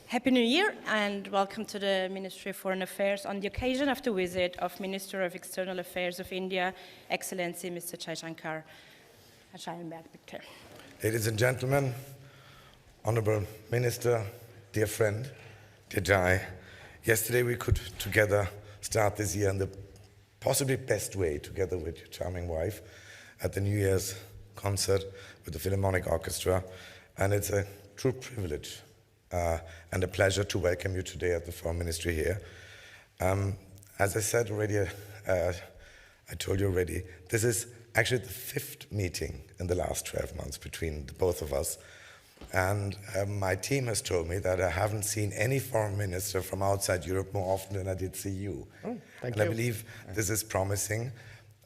Happy New Year and welcome to the Ministry of Foreign Affairs on the occasion of the visit of Minister of External Affairs of India, Excellency Mr. Jaishankar. Ladies and gentlemen, Honorable Minister, dear friend, dear Jai, yesterday we could together start this year in the possibly best way, together with your charming wife, at the New Year's concert with the Philharmonic Orchestra, and it's a true privilege and a pleasure to welcome you today at the Foreign Ministry here. As I said already, I told you already, this is actually the 5th meeting in the last 12 months between the both of us. And my team has told me that I haven't seen any foreign minister from outside Europe more often than I did see you. Thank you. I believe this is promising.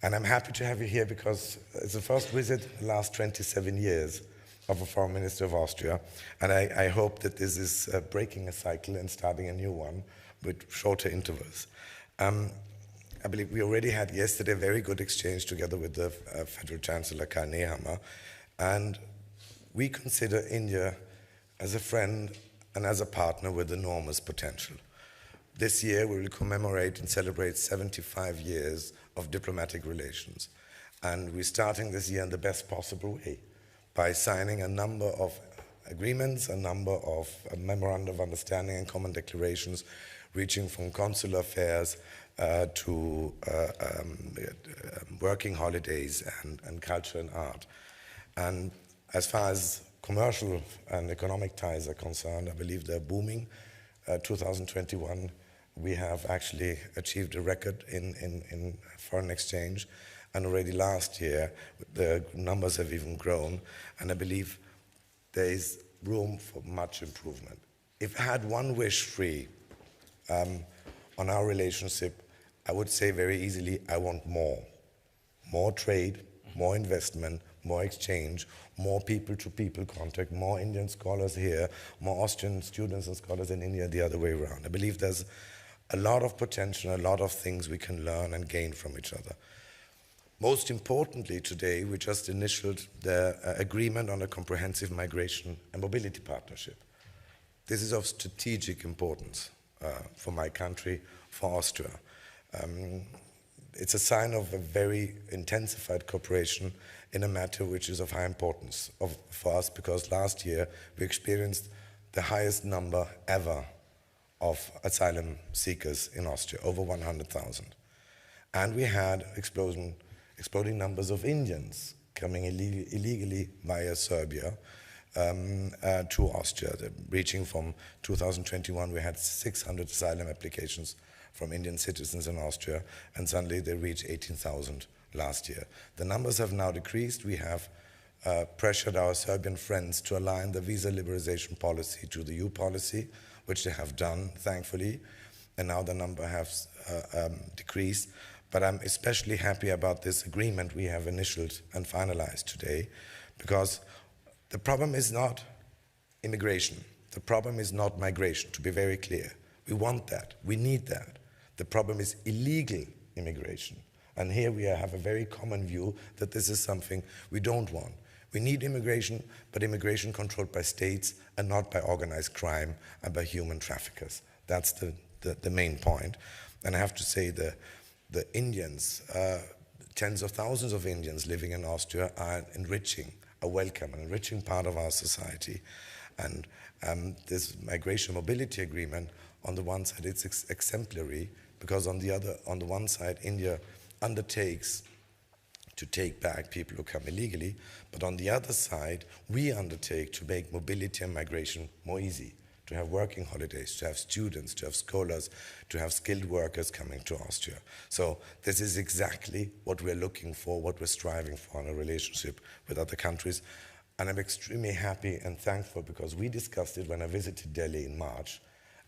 And I'm happy to have you here because it's the first visit in the last 27 years of a foreign minister of Austria. And I hope that this is breaking a cycle and starting a new one with shorter intervals. I believe we already had yesterday a very good exchange together with the Federal Chancellor Karl Nehammer. And we consider India as a friend and as a partner with enormous potential. This year we will commemorate and celebrate 75 years of diplomatic relations. And we're starting this year in the best possible way by signing a number of agreements, a number of memorandum of understanding and common declarations, reaching from consular affairs to working holidays and culture and art. And as far as commercial and economic ties are concerned, I believe they're booming. 2021, we have actually achieved a record in foreign exchange. And already last year, the numbers have even grown. And I believe there is room for much improvement. If I had one wish free on our relationship, I would say very easily, I want more. More trade, more investment, more exchange, more people-to-people contact, more Indian scholars here, more Austrian students and scholars in India the other way around. I believe there's a lot of potential, a lot of things we can learn and gain from each other. Most importantly today, we just initialed the agreement on a comprehensive migration and mobility partnership. This is of strategic importance for my country, for Austria. It's a sign of a very intensified cooperation in a matter which is of high importance for us, because last year we experienced the highest number ever of asylum seekers in Austria, over 100,000. And we had exploding numbers of Indians coming illegally via Serbia to Austria. Reaching from 2021, we had 600 asylum applications from Indian citizens in Austria, and suddenly they reached 18,000 last year. The numbers have now decreased. We have pressured our Serbian friends to align the visa liberalization policy to the EU policy, which they have done, thankfully, and now the number has decreased. But I'm especially happy about this agreement we have initialed and finalized today, because the problem is not immigration. The problem is not migration, to be very clear. We want that. We need that. The problem is illegal immigration. And here we have a very common view that this is something we don't want. We need immigration, but immigration controlled by states and not by organized crime and by human traffickers. That's the main point. And I have to say the Indians, tens of thousands of Indians living in Austria are enriching, a welcome, an enriching part of our society. And this migration mobility agreement, on the one side, it's exemplary, because on the one side, India undertakes to take back people who come illegally, but on the other side, we undertake to make mobility and migration more easy, to have working holidays, to have students, to have scholars, to have skilled workers coming to Austria. So this is exactly what we're looking for, what we're striving for in a relationship with other countries. And I'm extremely happy and thankful, because we discussed it when I visited Delhi in March,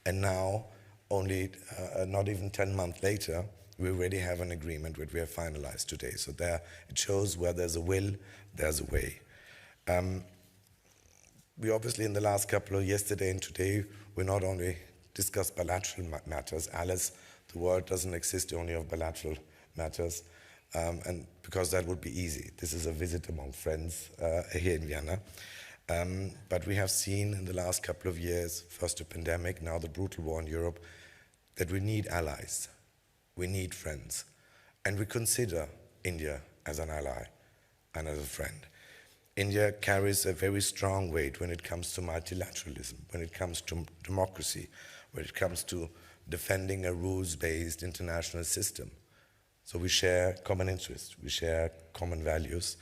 and now, only not even 10 months later, we already have an agreement which we have finalized today. So there, it shows where there's a will, there's a way. We obviously, in the last couple of yesterday and today, we not only discussed bilateral matters. Alice, the world doesn't exist only of bilateral matters, and because that would be easy. This is a visit among friends here in Vienna. But we have seen in the last couple of years, first the pandemic, now the brutal war in Europe, that we need allies, we need friends, and we consider India as an ally and as a friend. India carries a very strong weight when it comes to multilateralism, when it comes to democracy, when it comes to defending a rules-based international system. So we share common interests, we share common values,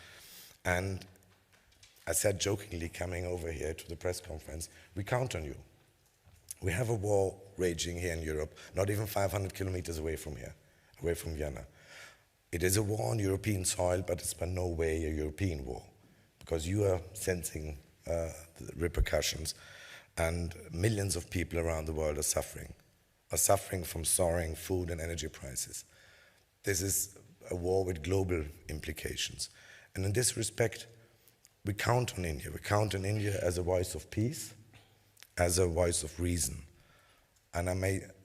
and I said jokingly coming over here to the press conference, we count on you. We have a war raging here in Europe, not even 500 kilometers away from here, away from Vienna. It is a war on European soil, but it's by no way a European war, because you are sensing the repercussions, and millions of people around the world are suffering from soaring food and energy prices. This is a war with global implications. And in this respect, we count on India. We count on India as a voice of peace, as a voice of reason. And I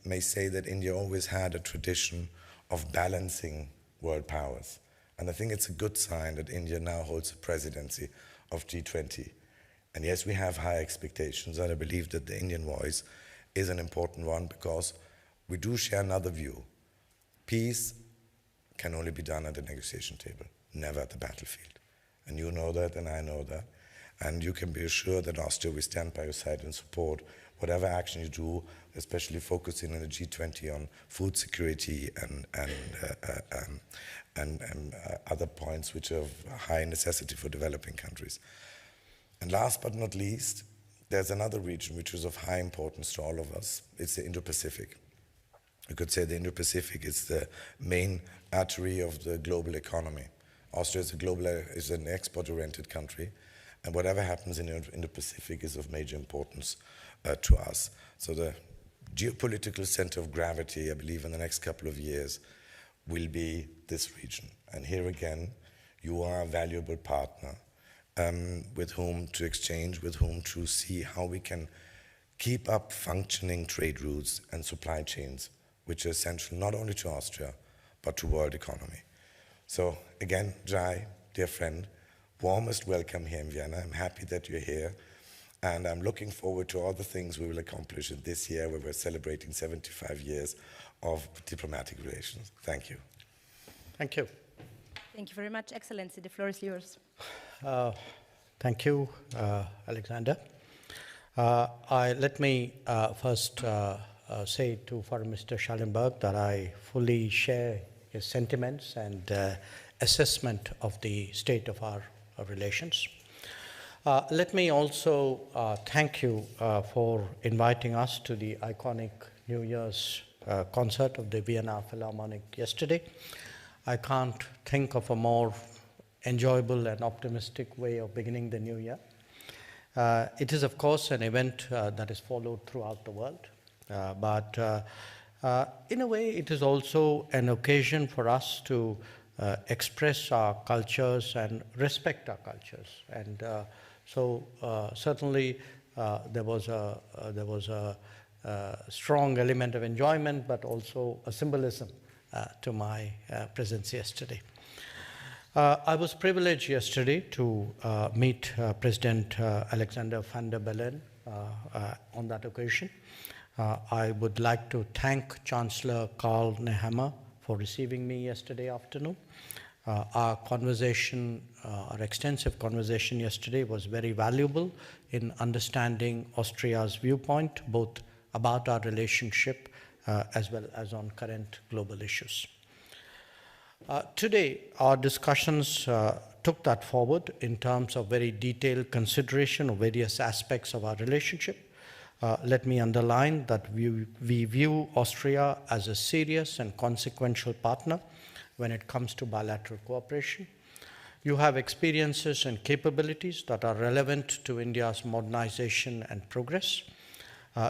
may say that India always had a tradition of balancing world powers. And I think it's a good sign that India now holds the presidency of G20. And yes, we have high expectations, and I believe that the Indian voice is an important one because we do share another view. Peace can only be done at the negotiation table, never at the battlefield. And you know that, and I know that. And you can be assured that Austria will stand by your side and support whatever action you do, especially focusing on the G20 on food security and other points which are of high necessity for developing countries. And last but not least, there's another region which is of high importance to all of us. It's the Indo-Pacific. You could say the Indo-Pacific is the main artery of the global economy. Austria is an export-oriented country, and whatever happens in the Indo-Pacific is of major importance to us. So the geopolitical center of gravity, I believe, in the next couple of years will be this region. And here again, you are a valuable partner with whom to exchange, with whom to see how we can keep up functioning trade routes and supply chains, which are essential not only to Austria, but to world economy. So again, Jai, dear friend, warmest welcome here in Vienna. I'm happy that you're here. And I'm looking forward to all the things we will accomplish in this year where we're celebrating 75 years of diplomatic relations. Thank you. Thank you. Thank you very much, Excellency. The floor is yours. Thank you, Alexander. Let me first say to Foreign Minister Schallenberg that I fully share his sentiments and assessment of the state of our relations. Let me also thank you for inviting us to the iconic New Year's concert of the Vienna Philharmonic yesterday. I can't think of a more enjoyable and optimistic way of beginning the new year. It is, of course, an event that is followed throughout the world, but in a way, it is also an occasion for us to express our cultures and respect our cultures. And so certainly there was a strong element of enjoyment, but also a symbolism to my presence yesterday. I was privileged yesterday to meet President Alexander van der Bellen on that occasion. I would like to thank Chancellor Karl Nehammer for receiving me yesterday afternoon. Our conversation, our extensive conversation yesterday was very valuable in understanding Austria's viewpoint, both about our relationship as well as on current global issues. Today, our discussions took that forward in terms of very detailed consideration of various aspects of our relationship. Let me underline that we view Austria as a serious and consequential partner when it comes to bilateral cooperation. You have experiences and capabilities that are relevant to India's modernization and progress.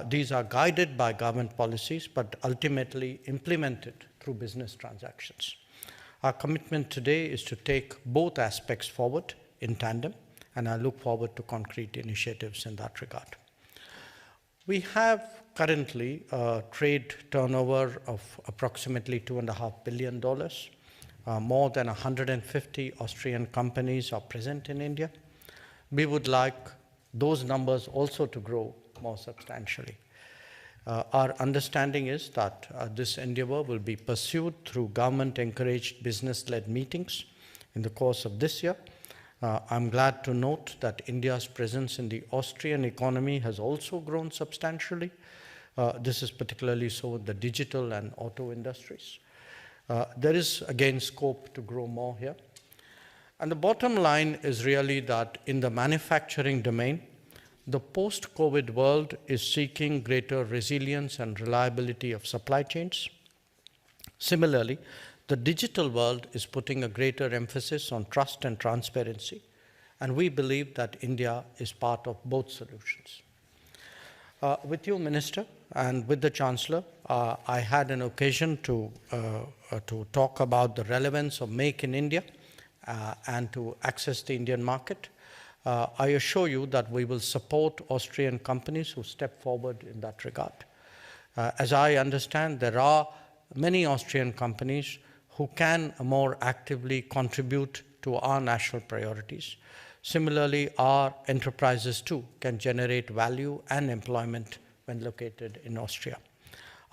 These are guided by government policies, but ultimately implemented through business transactions. Our commitment today is to take both aspects forward in tandem, and I look forward to concrete initiatives in that regard. We have currently a trade turnover of approximately $2.5 billion. More than 150 Austrian companies are present in India. We would like those numbers also to grow more substantially. Our understanding is that this endeavor will be pursued through government-encouraged business-led meetings in the course of this year. I'm glad to note that India's presence in the Austrian economy has also grown substantially. This is particularly so in the digital and auto industries. There is, again, scope to grow more here. And the bottom line is really that in the manufacturing domain, the post-COVID world is seeking greater resilience and reliability of supply chains. Similarly, the digital world is putting a greater emphasis on trust and transparency, and we believe that India is part of both solutions. With you, Minister, and with the Chancellor, I had an occasion to talk about the relevance of Make in India and to access the Indian market. I assure you that we will support Austrian companies who step forward in that regard. As I understand, there are many Austrian companies who can more actively contribute to our national priorities. Similarly, our enterprises too can generate value and employment when located in Austria.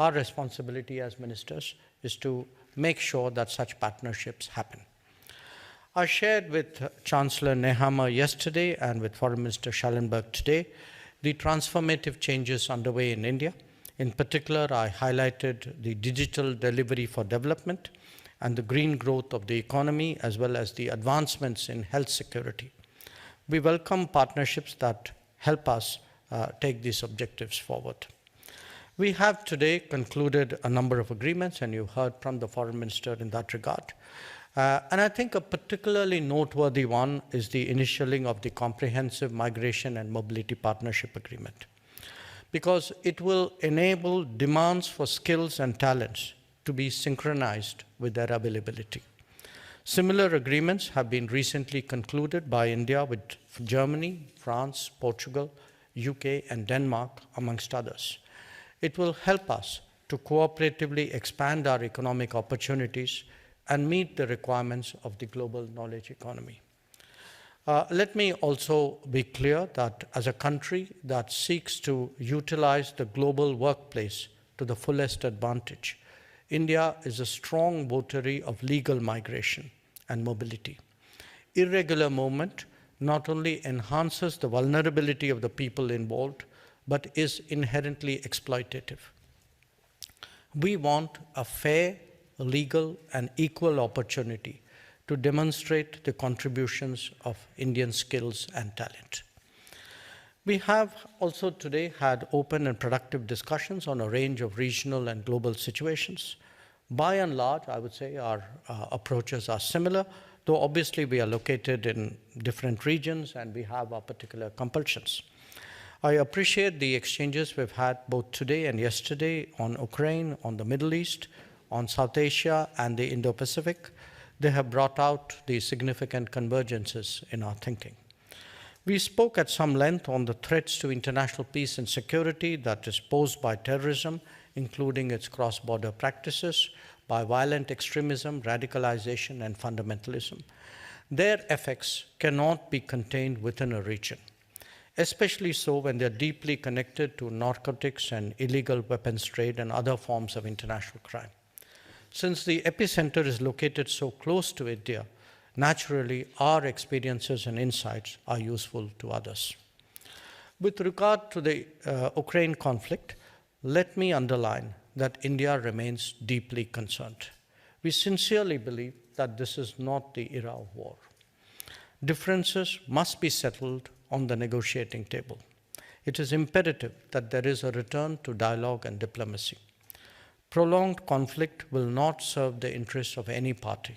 Our responsibility as ministers is to make sure that such partnerships happen. I shared with Chancellor Nehammer yesterday and with Foreign Minister Schallenberg today the transformative changes underway in India. In particular, I highlighted the digital delivery for development and the green growth of the economy, as well as the advancements in health security. We welcome partnerships that help us take these objectives forward. We have today concluded a number of agreements, and you heard from the Foreign Minister in that regard. And I think a particularly noteworthy one is the initialing of the Comprehensive Migration and Mobility Partnership Agreement, because it will enable demands for skills and talents to be synchronized with their availability. Similar agreements have been recently concluded by India with Germany, France, Portugal, UK, and Denmark, amongst others. It will help us to cooperatively expand our economic opportunities and meet the requirements of the global knowledge economy. Let me also be clear that as a country that seeks to utilize the global workplace to the fullest advantage, India is a strong votary of legal migration and mobility. Irregular movement not only enhances the vulnerability of the people involved, but is inherently exploitative. We want a fair, legal, and equal opportunity to demonstrate the contributions of Indian skills and talent. We have also today had open and productive discussions on a range of regional and global situations. By and large, I would say our approaches are similar, though obviously we are located in different regions and we have our particular compulsions. I appreciate the exchanges we've had both today and yesterday on Ukraine, on the Middle East, on South Asia, and the Indo-Pacific. They have brought out the significant convergences in our thinking. We spoke at some length on the threats to international peace and security that is posed by terrorism, including its cross-border practices, by violent extremism, radicalization, and fundamentalism. Their effects cannot be contained within a region, especially so when they're deeply connected to narcotics and illegal weapons trade and other forms of international crime. Since the epicenter is located so close to India, naturally our experiences and insights are useful to others. With regard to the Ukraine conflict, let me underline that India remains deeply concerned. We sincerely believe that this is not the era of war. Differences must be settled on the negotiating table. It is imperative that there is a return to dialogue and diplomacy. Prolonged conflict will not serve the interests of any party.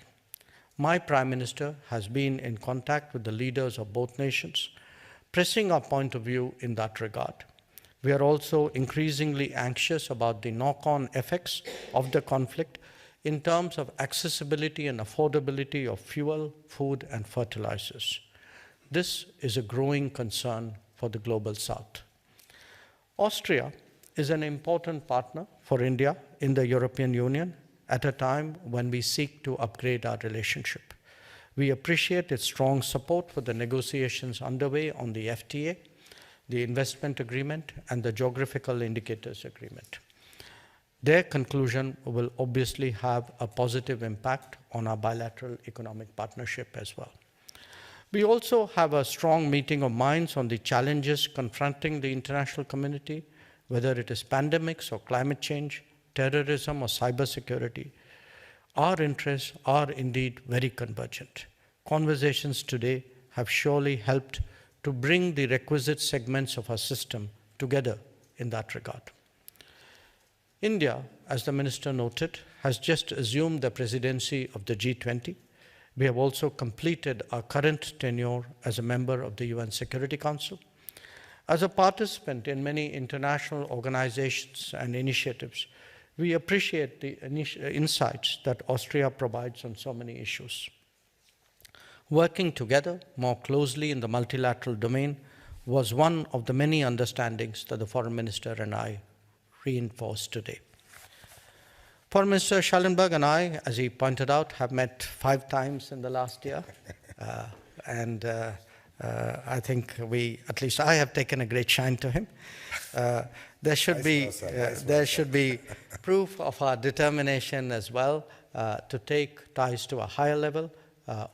My Prime Minister has been in contact with the leaders of both nations, pressing our point of view in that regard. We are also increasingly anxious about the knock-on effects of the conflict in terms of accessibility and affordability of fuel, food, and fertilizers. This is a growing concern for the Global South. Austria is an important partner for India in the European Union at a time when we seek to upgrade our relationship. We appreciate its strong support for the negotiations underway on the FTA. the investment agreement, and the geographical indicators agreement. Their conclusion will obviously have a positive impact on our bilateral economic partnership as well. We also have a strong meeting of minds on the challenges confronting the international community, whether it is pandemics or climate change, terrorism or cybersecurity. Our interests are indeed very convergent. Conversations today have surely helped to bring the requisite segments of our system together in that regard. India, as the Minister noted, has just assumed the presidency of the G20. We have also completed our current tenure as a member of the UN Security Council. As a participant in many international organizations and initiatives, we appreciate the insights that Austria provides on so many issues. Working together more closely in the multilateral domain was one of the many understandings that the Foreign Minister and I reinforced today. Foreign Minister Schallenberg and I, as he pointed out, have met 5 times in the last year. I think at least I have taken a great shine to him. There should be proof of our determination as well to take ties to a higher level.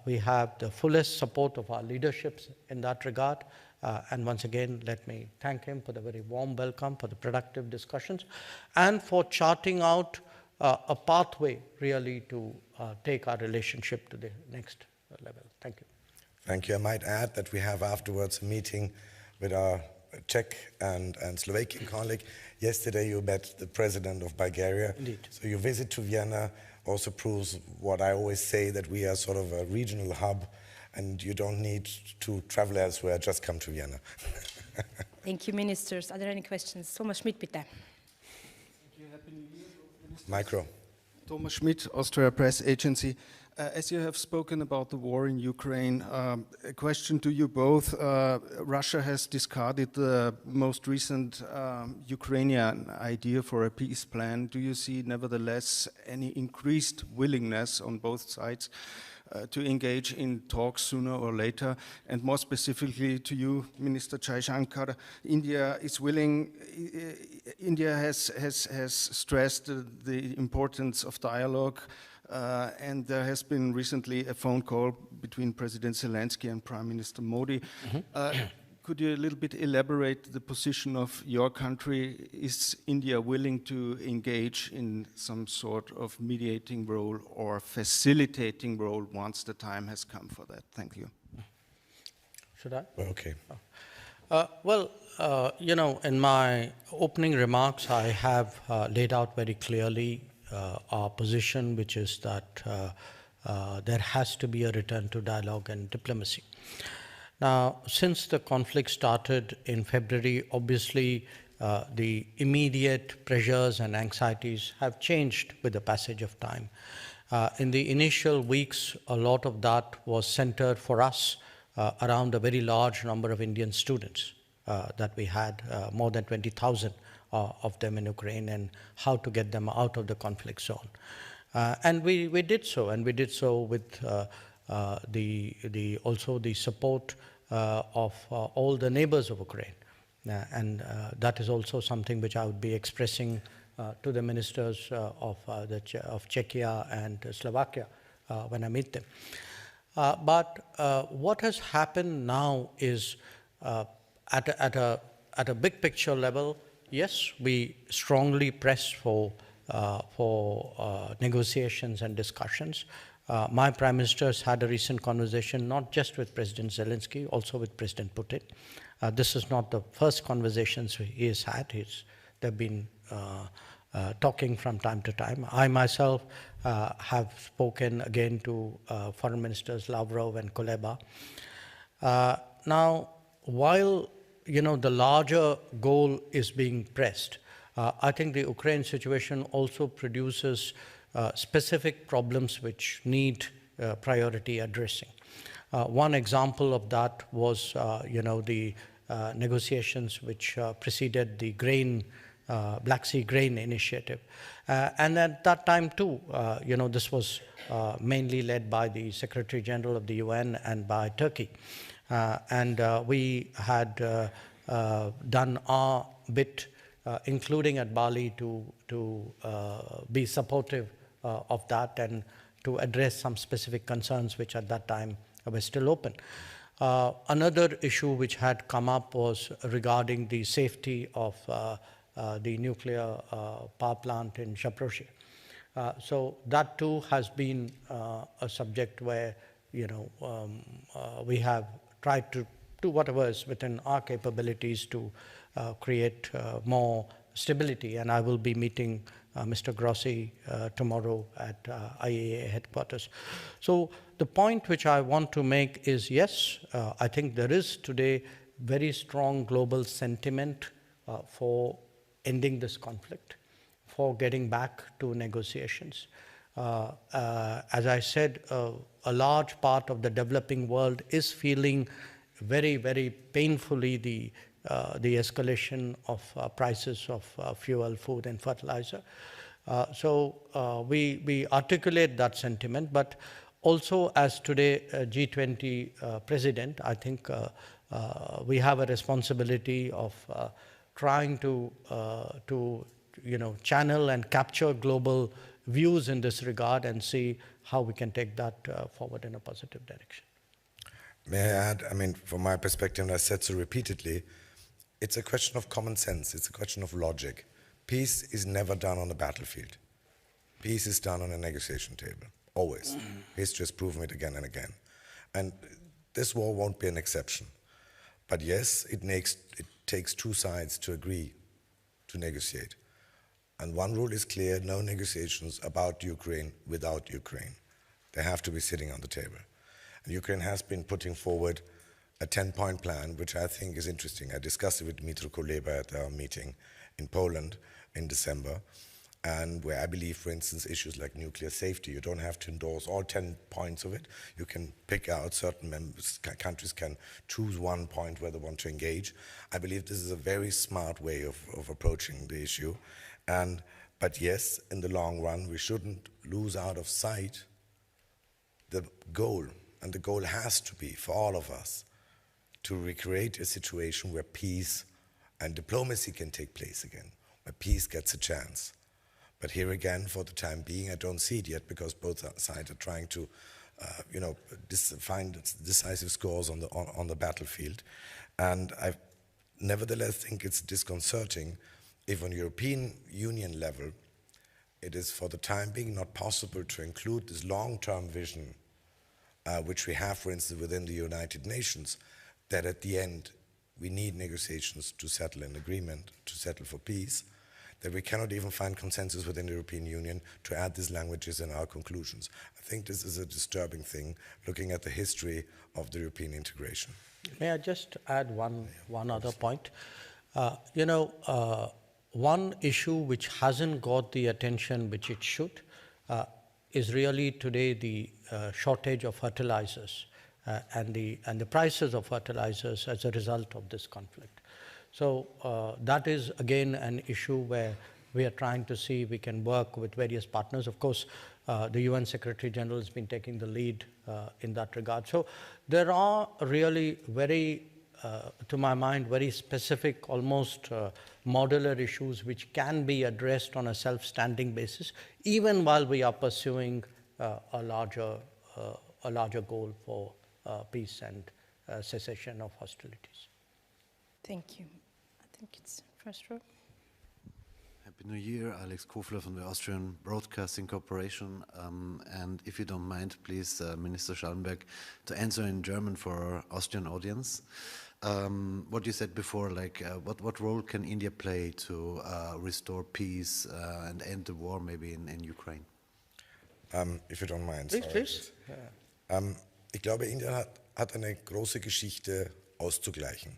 We have the fullest support of our leaderships in that regard. And once again, let me thank him for the very warm welcome, for the productive discussions, and for charting out a pathway really to take our relationship to the next level. Thank you. Thank you. I might add that we have afterwards a meeting with our Czech and Slovakian colleague. Yesterday you met the president of Bulgaria. Indeed. So your visit to Vienna also proves what I always say, that we are sort of a regional hub and you don't need to travel elsewhere, just come to Vienna. Thank you, ministers. Are there any questions? Thomas Schmidt, bitte. Thank you. Happy New Year, Minister. Micro. Thomas Schmidt, Austria Press Agency. As you have spoken about the war in Ukraine, a question to you both. Russia has discarded the most recent Ukrainian idea for a peace plan. Do you see, nevertheless, any increased willingness on both sides to engage in talks sooner or later? And more specifically to you, Minister Jaishankar, India is willing. India has stressed the importance of dialogue. And there has been recently a phone call between President Zelensky and Prime Minister Modi. Could you a little bit elaborate the position of your country? Is India willing to engage in some sort of mediating role or facilitating role once the time has come for that? Thank you. Should I? Well, okay. You know, in my opening remarks, I have laid out very clearly our position, which is that there has to be a return to dialogue and diplomacy. Now, since the conflict started in February, obviously the immediate pressures and anxieties have changed with the passage of time. In the initial weeks, a lot of that was centered for us around a very large number of Indian students that we had, more than 20,000 of them in Ukraine, and how to get them out of the conflict zone. And we did so, and we did so with also the support of all the neighbors of Ukraine. And that is also something which I would be expressing to the ministers of Czechia and Slovakia when I meet them. But what has happened now is at a big picture level, yes, we strongly press for negotiations and discussions. My Prime Minister has had a recent conversation, not just with President Zelensky, also with President Putin. This is not the first conversations he has had. They've been talking from time to time. I myself have spoken again to Foreign Ministers Lavrov and Kuleba. Now, while the larger goal is being pressed, I think the Ukraine situation also produces specific problems which need priority addressing. One example of that was, the negotiations which preceded the Black Sea grain initiative. And at that time too, this was mainly led by the Secretary General of the UN and by Turkey. And we had done our bit, including at Bali, to be supportive of that and to address some specific concerns which at that time were still open. Another issue which had come up was regarding the safety of the nuclear power plant in Zaporozhye. So that too has been a subject where, we have tried to do whatever is within our capabilities to create more stability. And I will be meeting Mr. Grossi tomorrow at IAEA headquarters. So the point which I want to make is, yes, I think there is today very strong global sentiment for ending this conflict, for getting back to negotiations. As I said, a large part of the developing world is feeling very, very painfully the escalation of prices of fuel, food, and fertilizer. So we articulate that sentiment, but also as today G20 president, I think we have a responsibility of trying to channel and capture global views in this regard and see how we can take that forward in a positive direction. May I add, from my perspective, and I said so repeatedly, it's a question of common sense, it's a question of logic. Peace is never done on the battlefield. Peace is done on a negotiation table, always. History has proven it again and again. And this war won't be an exception. But yes, it takes two sides to agree to negotiate. And one rule is clear: no negotiations about Ukraine without Ukraine. They have to be sitting on the table. And Ukraine has been putting forward a 10-point plan, which I think is interesting. I discussed it with Dmytro Kuleba at our meeting in Poland in December, and where I believe, for instance, issues like nuclear safety, you don't have to endorse all 10 points of it. You can pick out certain countries can choose one point where they want to engage. I believe this is a very smart way of approaching the issue. But yes, in the long run, we shouldn't lose out of sight the goal. And the goal has to be, for all of us, to recreate a situation where peace and diplomacy can take place again, where peace gets a chance. But here again, for the time being, I don't see it yet, because both sides are trying to, find decisive scores on the battlefield. And I nevertheless think it's disconcerting if on European Union level, it is for the time being not possible to include this long-term vision which we have, for instance, within the United Nations, that at the end we need negotiations to settle an agreement, to settle for peace, that we cannot even find consensus within the European Union to add these languages in our conclusions. I think this is a disturbing thing, looking at the history of the European integration. May I just add one other point? One issue which hasn't got the attention which it should is really today the shortage of fertilizers and the prices of fertilizers as a result of this conflict. So that is again an issue where we are trying to see we can work with various partners. Of course, the UN Secretary General has been taking the lead in that regard. So there are really very, to my mind, very specific, almost modular issues which can be addressed on a self-standing basis, even while we are pursuing a larger goal for peace and cessation of hostilities. Thank you. I think it's first row. Happy New Year, Alex Kofler from the Austrian Broadcasting Corporation. And if you don't mind, please, Minister Schallenberg, to answer in German for our Austrian audience. What you said before, what role can India play to restore peace and end the war maybe in Ukraine? If you don't mind. Please. Ich glaube, Indien hat eine große Geschichte auszugleichen.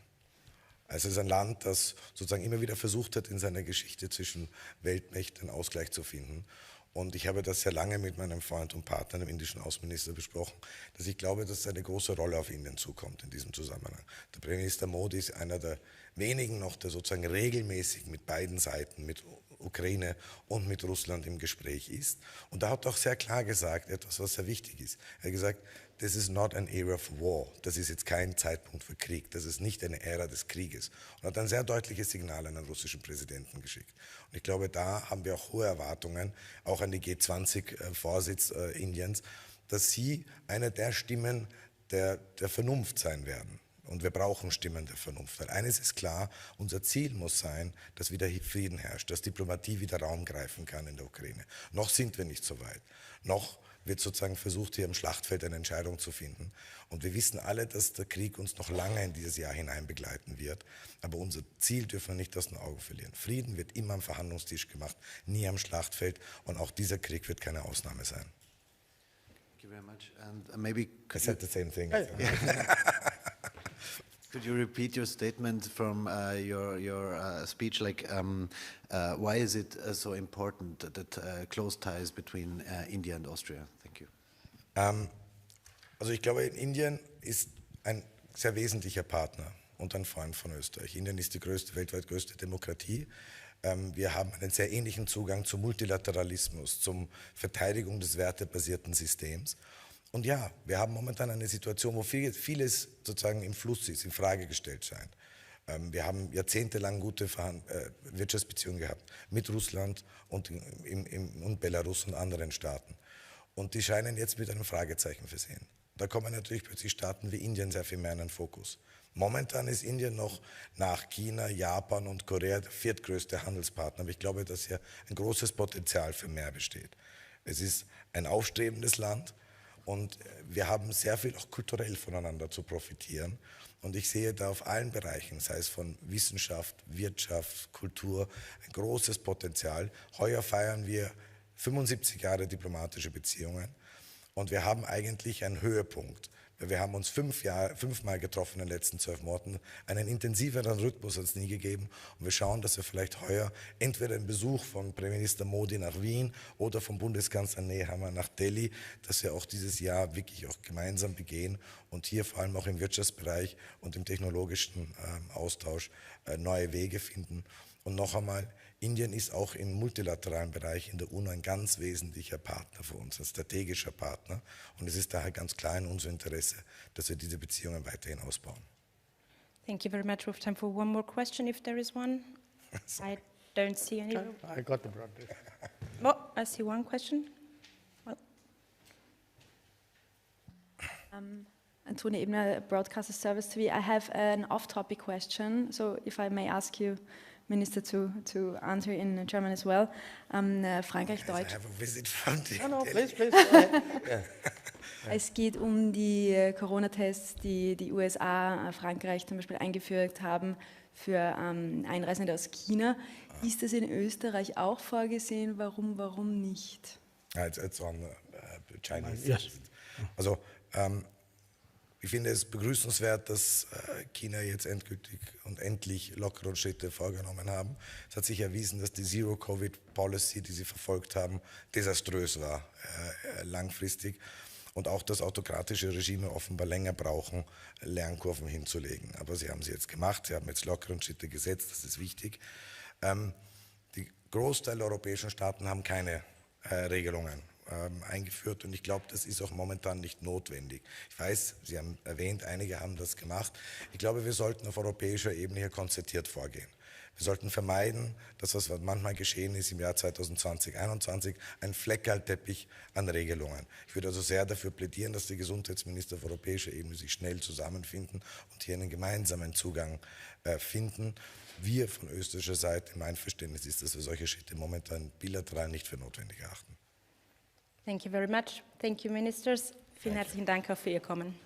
Es ist ein Land, das sozusagen immer wieder versucht hat, in seiner Geschichte zwischen Weltmächten einen Ausgleich zu finden. Und ich habe das sehr lange mit meinem Freund und Partner, dem indischen Außenminister, besprochen, dass ich glaube, dass eine große Rolle auf Indien zukommt in diesem Zusammenhang. Der Premierminister Modi ist einer der wenigen noch, der sozusagen regelmäßig mit beiden Seiten, mit Ukraine und mit Russland im Gespräch ist. Und da hat er auch sehr klar gesagt, etwas, was sehr wichtig ist. Er hat gesagt, this is not an era for war. Das ist jetzt kein Zeitpunkt für Krieg. Das ist nicht eine Ära des Krieges. Und hat ein sehr deutliches Signal an den russischen Präsidenten geschickt. Und ich glaube, da haben wir auch hohe Erwartungen, auch an die G20-Vorsitz Indiens, dass sie eine der Stimmen der Vernunft sein werden. Und wir brauchen Stimmen der Vernunft. Weil eines ist klar, unser Ziel muss sein, dass wieder Frieden herrscht, dass Diplomatie wieder Raum greifen kann in der Ukraine. Noch sind wir nicht so weit. Noch wird sozusagen versucht, hier im Schlachtfeld eine Entscheidung zu finden. Und wir wissen alle, dass der Krieg uns noch lange in dieses Jahr hinein begleiten wird. Aber unser Ziel dürfen wir nicht aus den Augen verlieren. Frieden wird immer am Verhandlungstisch gemacht, nie am Schlachtfeld. Und auch dieser Krieg wird keine Ausnahme sein. Thank you very much. And maybe I said the same thing. could you repeat your statement from your speech? Like, why is it so important that close ties between India and Austria? Thank you. Also ich glaube, Indien ist ein sehr wesentlicher Partner und ein Freund von Österreich. Indien ist die weltweit größte Demokratie. Wir haben einen sehr ähnlichen Zugang zum Multilateralismus, zur Verteidigung des wertebasierten Systems. Und ja, wir haben momentan eine Situation, wo vieles sozusagen im Fluss ist, in Frage gestellt scheint. Wir haben jahrzehntelang gute Wirtschaftsbeziehungen gehabt mit Russland und Belarus und anderen Staaten. Und die scheinen jetzt mit einem Fragezeichen versehen. Da kommen natürlich plötzlich Staaten wie Indien sehr viel mehr in den Fokus. Momentan ist Indien noch nach China, Japan und Korea der viertgrößte Handelspartner. Aber ich glaube, dass hier ein großes Potenzial für mehr besteht. Es ist ein aufstrebendes Land und wir haben sehr viel auch kulturell voneinander zu profitieren. Und ich sehe da auf allen Bereichen, sei es von Wissenschaft, Wirtschaft, Kultur, ein großes Potenzial. Heuer feiern wir 75 Jahre diplomatische Beziehungen und wir haben eigentlich einen Höhepunkt. Wir haben uns 5-mal getroffen in den letzten 12 Monaten, einen intensiveren Rhythmus hat es nie gegeben und wir schauen, dass wir vielleicht heuer entweder einen Besuch von Premierminister Modi nach Wien oder vom Bundeskanzler Nehammer nach Delhi, dass wir auch dieses Jahr wirklich auch gemeinsam begehen und hier vor allem auch im Wirtschaftsbereich und im technologischen Austausch neue Wege finden. Und noch einmal, Indien ist auch im multilateralen Bereich in der UNO ein ganz wesentlicher Partner für uns, ein strategischer Partner. Und es ist daher ganz klar in unserem Interesse, dass wir diese Beziehungen weiterhin ausbauen. Thank you very much. We have time for one more question, if there is one. I don't see any. I got the broad. Oh, I see one question. Well. Antonia Ebner, Broadcaster Service TV. I have an off-topic question, so if I may ask you, Minister, to answer in German as well. Frankreich, Deutsch. I have a visit from the No, please. Go ahead. Yeah. Es geht um die Corona-Tests, die die USA, Frankreich zum Beispiel eingeführt haben für Einreisende aus China. Ist das in Österreich auch vorgesehen? Warum nicht? It's on the Chinese. Yes. Also ich finde es begrüßenswert, dass China jetzt endgültig und endlich lockere Schritte vorgenommen haben. Es hat sich erwiesen, dass die Zero-Covid-Policy, die sie verfolgt haben, desaströs war, langfristig. Und auch, dass autokratische Regime offenbar länger brauchen, Lernkurven hinzulegen. Aber sie haben sie jetzt gemacht, sie haben jetzt lockere Schritte gesetzt, das ist wichtig. Die Großteil der europäischen Staaten haben keine Regelungen eingeführt und ich glaube, das ist auch momentan nicht notwendig. Ich weiß, Sie haben erwähnt, einige haben das gemacht. Ich glaube, wir sollten auf europäischer Ebene hier konzertiert vorgehen. Wir sollten vermeiden, dass was manchmal geschehen ist im Jahr 2020, 2021, ein Fleckerlteppich an Regelungen. Ich würde also sehr dafür plädieren, dass die Gesundheitsminister auf europäischer Ebene sich schnell zusammenfinden und hier einen gemeinsamen Zugang finden. Wir von österreichischer Seite, mein Verständnis ist, dass wir solche Schritte momentan bilateral nicht für notwendig erachten. Thank you very much. Thank you, Ministers. Vielen herzlichen Dank auch für Ihr Kommen.